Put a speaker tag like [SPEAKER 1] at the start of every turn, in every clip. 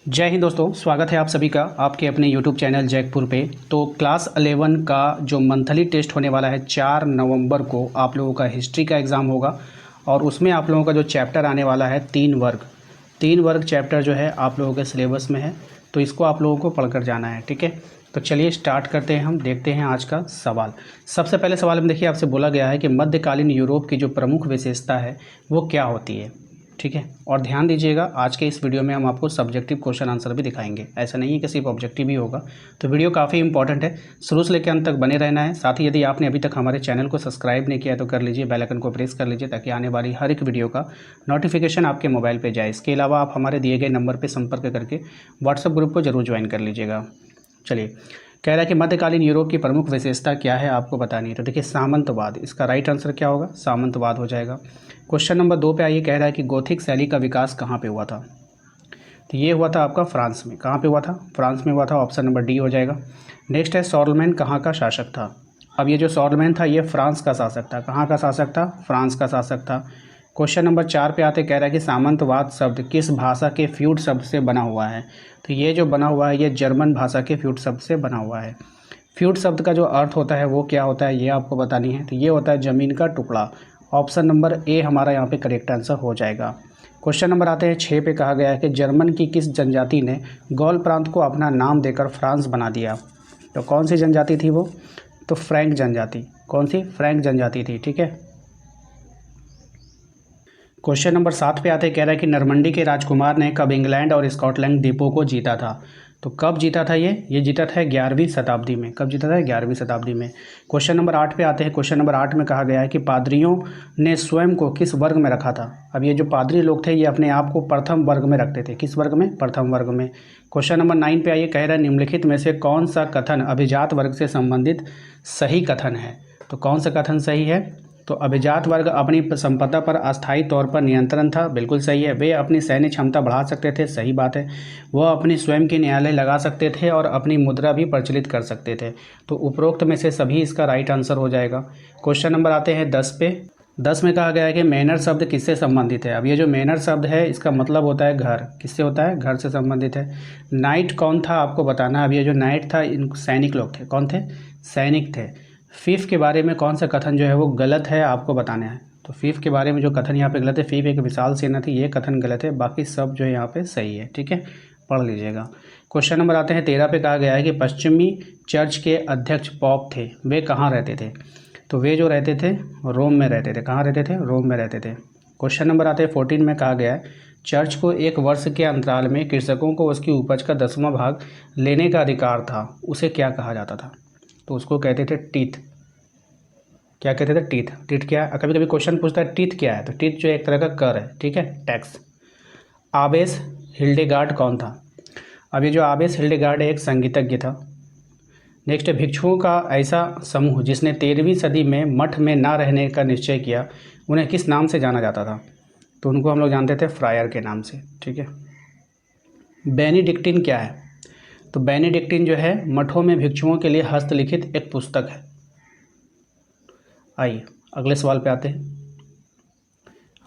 [SPEAKER 1] जय हिंद दोस्तों, स्वागत है आप सभी का आपके अपने यूट्यूब चैनल जैकपुर पे। तो क्लास 11 का जो मंथली टेस्ट होने वाला है 4 नवंबर को आप लोगों का हिस्ट्री का एग्ज़ाम होगा और उसमें आप लोगों का जो चैप्टर आने वाला है तीन वर्ग चैप्टर जो है आप लोगों के सिलेबस में है, तो इसको आप लोगों को पढ़कर जाना है। ठीक है, तो चलिए स्टार्ट करते हैं। हम देखते हैं आज का सवाल। सबसे पहले सवाल में देखिए, आपसे बोला गया है कि मध्यकालीन यूरोप की जो प्रमुख विशेषता है वो क्या होती है। ठीक है, और ध्यान दीजिएगा, आज के इस वीडियो में हम आपको सब्जेक्टिव क्वेश्चन आंसर भी दिखाएंगे, ऐसा नहीं है कि सिर्फ ऑब्जेक्टिव ही होगा। तो वीडियो काफ़ी इंपॉर्टेंट है, शुरू से लेकर अंत तक बने रहना है। साथ ही यदि आपने अभी तक हमारे चैनल को सब्सक्राइब नहीं किया तो कर लीजिए, बेल आइकन को प्रेस कर लीजिए ताकि आने वाली हर एक वीडियो का नोटिफिकेशन आपके मोबाइल पर जाए। इसके अलावा आप हमारे दिए गए नंबर पर संपर्क करके व्हाट्सएप ग्रुप को जरूर ज्वाइन कर लीजिएगा। चलिए, कह रहा है कि मध्यकालीन यूरोप की प्रमुख विशेषता क्या है आपको बतानी है। तो देखिए, सामंतवाद, इसका राइट आंसर क्या होगा, सामंतवाद हो जाएगा। क्वेश्चन नंबर 2 पे आइए, कह रहा है कि गोथिक शैली का विकास कहाँ पे हुआ था। तो ये हुआ था आपका फ्रांस में। कहाँ पे हुआ था? फ्रांस में हुआ था। ऑप्शन नंबर डी हो जाएगा। नेक्स्ट है, शॉर्लमैन कहाँ का शासक था। अब ये जो शॉर्लमैन था ये फ्रांस का शासक था। कहाँ का शासक था? फ्रांस का शासक था। क्वेश्चन नंबर 4 पे आते, कह रहा है कि सामंतवाद शब्द किस भाषा के फ्यूड शब्द से बना हुआ है। तो ये जो बना हुआ है ये जर्मन भाषा के फ्यूड शब्द से बना हुआ है। फ्यूड शब्द का जो अर्थ होता है वो क्या होता है ये आपको बतानी है। तो ये होता है ज़मीन का टुकड़ा। ऑप्शन नंबर ए हमारा यहाँ पे करेक्ट आंसर हो जाएगा। क्वेश्चन नंबर आते हैं 6 पे, कहा गया है कि जर्मन की किस जनजाति ने गौल प्रांत को अपना नाम देकर फ्रांस बना दिया। तो कौन सी जनजाति थी वो? तो फ्रैंक जनजाति। कौन सी? फ्रैंक जनजाति थी। ठीक है, क्वेश्चन नंबर 7 पे आते, कह रहा है कि नरमंडी के राजकुमार ने कब इंग्लैंड और स्कॉटलैंड द्वीपों को जीता था। तो कब जीता था ये जीता था 11वीं शताब्दी में। कब जीता था? 11वीं शताब्दी में। क्वेश्चन नंबर 8 पे आते हैं। क्वेश्चन नंबर 8 में कहा गया है कि पादरियों ने स्वयं को किस वर्ग में रखा था। अब ये जो पादरी लोग थे ये अपने आप को प्रथम वर्ग में रखते थे। किस वर्ग में? प्रथम वर्ग में। क्वेश्चन नंबर 9 पे आइए, कह रहा है निम्नलिखित में से कौन सा कथन अभिजात वर्ग से संबंधित सही कथन है। तो कौन सा कथन सही है? तो अभिजात वर्ग अपनी संपदा पर अस्थायी तौर पर नियंत्रण था। बिल्कुल सही है। वे अपनी सैन्य क्षमता बढ़ा सकते थे। सही बात है। वह अपनी स्वयं के न्यायालय लगा सकते थे और अपनी मुद्रा भी प्रचलित कर सकते थे। तो उपरोक्त में से सभी इसका राइट आंसर हो जाएगा। क्वेश्चन नंबर आते हैं 10 पे। 10 में कहा गया है कि मैनर शब्द किससे संबंधित है। अब ये जो मैनर शब्द है इसका मतलब होता है घर। किससे होता है? घर से संबंधित है। नाइट कौन था आपको बताना है। अब ये जो नाइट था इन सैनिक लोग थे। कौन थे? सैनिक थे। फीफ के बारे में कौन सा कथन जो है वो गलत है आपको बताना है। तो फीफ के बारे में जो कथन यहाँ पे गलत है, फीफ एक विशाल सेना थी, ये कथन गलत है। बाकी सब जो है यहाँ पे सही है। ठीक है, पढ़ लीजिएगा। क्वेश्चन नंबर आते हैं 13 पे, कहा गया है कि पश्चिमी चर्च के अध्यक्ष पॉप थे, वे कहाँ रहते थे। तो वे जो रहते थे रोम में रहते थे। कहाँ रहते थे? रोम में रहते थे। क्वेश्चन नंबर आते हैं 14 में, कहा गया है चर्च को एक वर्ष के अंतराल में कृषकों को उसकी उपज का 10वां भाग लेने का अधिकार था, उसे क्या कहा जाता था। तो उसको कहते थे टीथ। क्या कहते थे? टीथ। टीथ क्या है? कभी कभी क्वेश्चन पूछता है टीथ क्या है, तो टीथ जो एक तरह का कर है। ठीक है, टैक्स। आबेस हिल्डेगार्ड कौन था। अब ये जो आबेस हिल्डेगार्ड एक संगीतज्ञ था। नेक्स्ट है, भिक्षुओं का ऐसा समूह जिसने 13वीं सदी में मठ में ना रहने का निश्चय किया, उन्हें किस नाम से जाना जाता था। तो उनको हम लोग जानते थे फ्रायर के नाम से। ठीक है, बेनिडिक्टिन क्या है। तो बेनिडिक्टिन जो है मठों में भिक्षुओं के लिए हस्तलिखित एक पुस्तक है। आइए अगले सवाल पे आते हैं।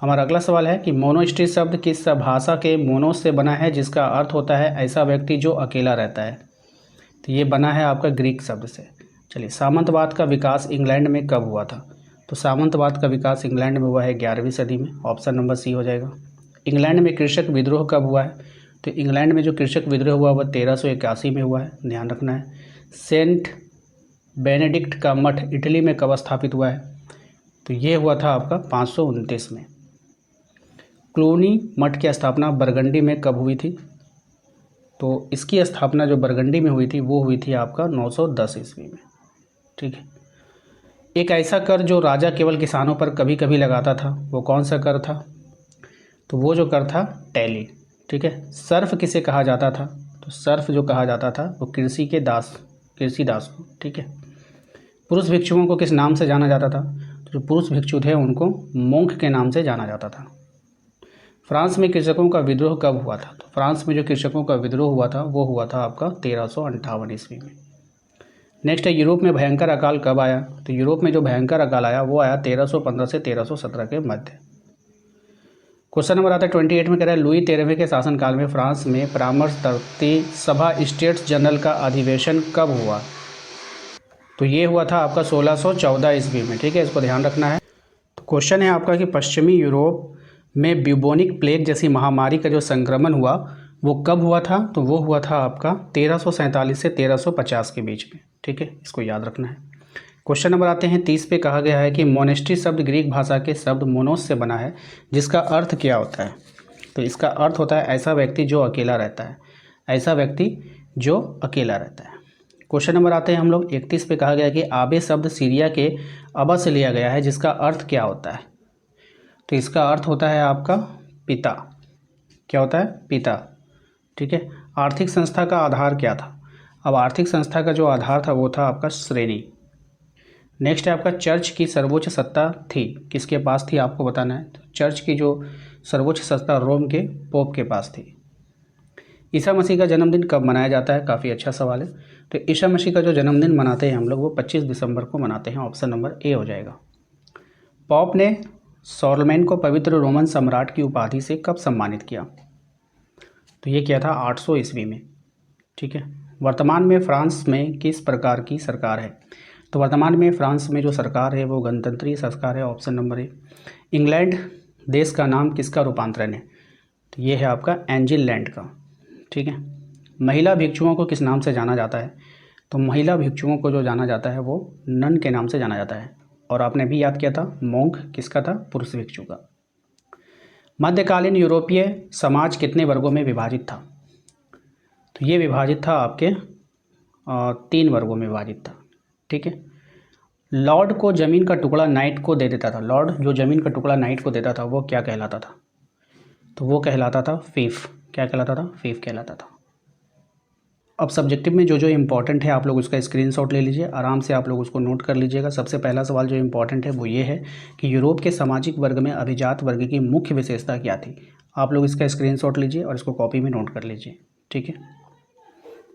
[SPEAKER 1] हमारा अगला सवाल है कि मोनोस्ट्री शब्द किस भाषा के मोनोस से बना है, जिसका अर्थ होता है ऐसा व्यक्ति जो अकेला रहता है। तो ये बना है आपका ग्रीक शब्द से। चलिए, सामंतवाद का विकास इंग्लैंड में कब हुआ था। तो सामंतवाद का विकास इंग्लैंड में हुआ है 11वीं सदी में। ऑप्शन नंबर सी हो जाएगा। इंग्लैंड में कृषक विद्रोह कब हुआ है। तो इंग्लैंड में जो कृषक विद्रोह हुआ वह 1381 में हुआ है, ध्यान रखना है। सेंट बेनेडिक्ट का मठ इटली में कब स्थापित हुआ है। तो ये हुआ था आपका 529 में। क्लूनी मठ की स्थापना बरगंडी में कब हुई थी। तो इसकी स्थापना जो बरगंडी में हुई थी वो हुई थी आपका 910 ईस्वी में। ठीक है, एक ऐसा कर जो राजा केवल किसानों पर कभी कभी लगाता था, वो कौन सा कर था। तो वो जो कर था टैली। ठीक है, सर्फ किसे कहा जाता था। तो सर्फ जो कहा जाता था वो कृषि दास को। ठीक है, पुरुष भिक्षुओं को किस नाम से जाना जाता था। तो जो पुरुष भिक्षु थे उनको मोंक के नाम से जाना जाता था। फ्रांस में कृषकों का विद्रोह कब हुआ था। तो फ्रांस में जो कृषकों का विद्रोह हुआ था वो हुआ था आपका 1358 ईस्वी में। नेक्स्ट है, यूरोप में भयंकर अकाल कब आया। तो यूरोप में जो भयंकर अकाल आया वो आया 1315 से 1317 के मध्य। क्वेश्चन नंबर आता है 28 में, कह रहा है लुई 13वें के शासनकाल में फ्रांस में परामर्शदात्री सभा स्टेट्स जनरल का अधिवेशन कब हुआ? तो ये हुआ था आपका 1614 ईस्वी में। ठीक है, इसको ध्यान रखना है। तो क्वेश्चन है आपका कि पश्चिमी यूरोप में ब्यूबोनिक प्लेग जैसी महामारी का जो संक्रमण हुआ वो कब हुआ था? तो वो हुआ था आपका 1347 से 1350 के बीच में। ठीक है, इसको याद रखना है। क्वेश्चन नंबर आते हैं 30 पे, कहा गया है कि मोनेस्ट्री शब्द ग्रीक भाषा के शब्द मोनोस से बना है, जिसका अर्थ क्या होता है? तो इसका अर्थ होता है ऐसा व्यक्ति जो अकेला रहता है, ऐसा व्यक्ति जो अकेला रहता है। क्वेश्चन नंबर आते हैं हम लोग 31 पे, कहा गया है कि आबे शब्द सीरिया के अबा से लिया गया है, जिसका अर्थ क्या होता है? तो इसका अर्थ होता है आपका पिता। क्या होता है? पिता। ठीक है। आर्थिक संस्था का आधार क्या था? अब आर्थिक संस्था का जो आधार था वो था आपका श्रेणी। नेक्स्ट है आपका चर्च की सर्वोच्च सत्ता थी, किसके पास थी आपको बताना है। तो चर्च की जो सर्वोच्च सत्ता रोम के पोप के पास थी। ईसा मसीह का जन्मदिन कब मनाया जाता है? काफ़ी अच्छा सवाल है। तो ईसा मसीह का जो जन्मदिन मनाते हैं हम लोग वो 25 दिसंबर को मनाते हैं। ऑप्शन नंबर ए हो जाएगा। पॉप ने शॉर्लमेन को पवित्र रोमन सम्राट की उपाधि से कब सम्मानित किया? तो ये किया था 800 ईस्वी में। ठीक है। वर्तमान में फ्रांस में किस प्रकार की सरकार है? तो वर्तमान में फ्रांस में जो सरकार है वो गणतंत्रीय सरकार है। Option number A. इंग्लैंड देश का नाम किसका रूपांतरण है? तो ये है आपका एंजिल लैंड का। ठीक है। महिला भिक्षुओं को किस नाम से जाना जाता है? तो महिला भिक्षुओं को जो जाना जाता है वो नन के नाम से जाना जाता है। और आपने भी याद किया था मोंक किसका था? पुरुष भिक्षु का। मध्यकालीन यूरोपीय समाज कितने वर्गों में विभाजित था? तो ये विभाजित था आपके 3 वर्गों में विभाजित था। ठीक है। लॉर्ड को ज़मीन का टुकड़ा नाइट को दे देता था। लॉर्ड जो ज़मीन का टुकड़ा नाइट को देता था वो क्या कहलाता था? तो वो कहलाता था फीफ। क्या कहलाता था? फीफ कहलाता था। अब सब्जेक्टिव में जो जो इम्पोर्टेंट है आप लोग उसका स्क्रीनशॉट ले लीजिए, आराम से आप लोग उसको नोट कर लीजिएगा। सबसे पहला सवाल जो इम्पोर्टेंट है वो ये है कि यूरोप के सामाजिक वर्ग में अभिजात वर्ग की मुख्य विशेषता क्या थी? आप लोग इसका स्क्रीनशॉट लीजिए और इसको कॉपी में नोट कर लीजिए। ठीक है।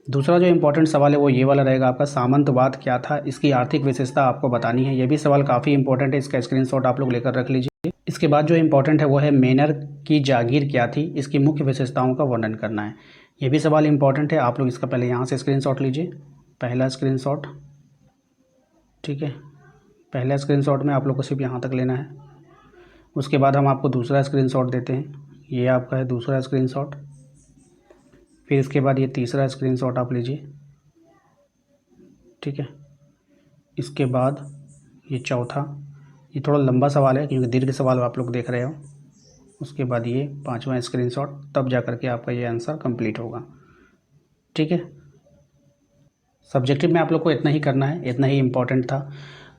[SPEAKER 1] दूसरा जो इम्पोर्टेंट सवाल है वो ये वाला रहेगा आपका, सामंतवाद क्या था, इसकी आर्थिक विशेषता आपको बतानी है। ये भी सवाल काफ़ी इंपॉर्टेंट है, इसका स्क्रीनशॉट आप लोग लेकर रख लीजिए। इसके बाद जो इम्पोर्टेंट है वो है मेनर की जागीर क्या थी, इसकी मुख्य विशेषताओं का वर्णन करना है। ये भी सवाल इंपॉर्टेंट है, आप लोग इसका पहले यहाँ से स्क्रीनशॉट लीजिए, पहला स्क्रीनशॉट। ठीक है। पहला स्क्रीनशॉट में आप लोग को सिर्फ यहाँ तक लेना है। उसके बाद हम आपको दूसरा स्क्रीनशॉट देते हैं, ये आपका है दूसरा स्क्रीनशॉट। फिर इसके बाद ये तीसरा स्क्रीनशॉट आप लीजिए। ठीक है। इसके बाद ये चौथा, ये थोड़ा लंबा सवाल है क्योंकि दीर्घ सवाल आप लोग देख रहे हो। उसके बाद ये 5वां स्क्रीनशॉट, तब जा करके आपका ये आंसर कंप्लीट होगा। ठीक है। सब्जेक्टिव में आप लोग को इतना ही करना है, इतना ही इम्पोर्टेंट था।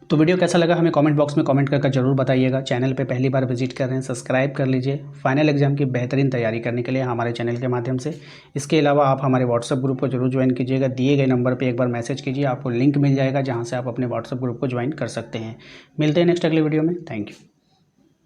[SPEAKER 1] तो वीडियो कैसा लगा हमें कमेंट बॉक्स में कमेंट करके ज़रूर बताइएगा। चैनल पे पहली बार विजिट कर रहे हैं सब्सक्राइब कर लीजिए फाइनल एग्जाम की बेहतरीन तैयारी करने के लिए हमारे चैनल के माध्यम से। इसके अलावा आप हमारे व्हाट्सएप ग्रुप को जरूर ज्वाइन कीजिएगा। दिए गए नंबर पर एक बार मैसेज कीजिए, आपको लिंक मिल जाएगा जहाँ से आप अपने व्हाट्सएप ग्रुप को ज्वाइन कर सकते हैं। मिलते हैं नेक्स्ट अगले वीडियो में। Thank you.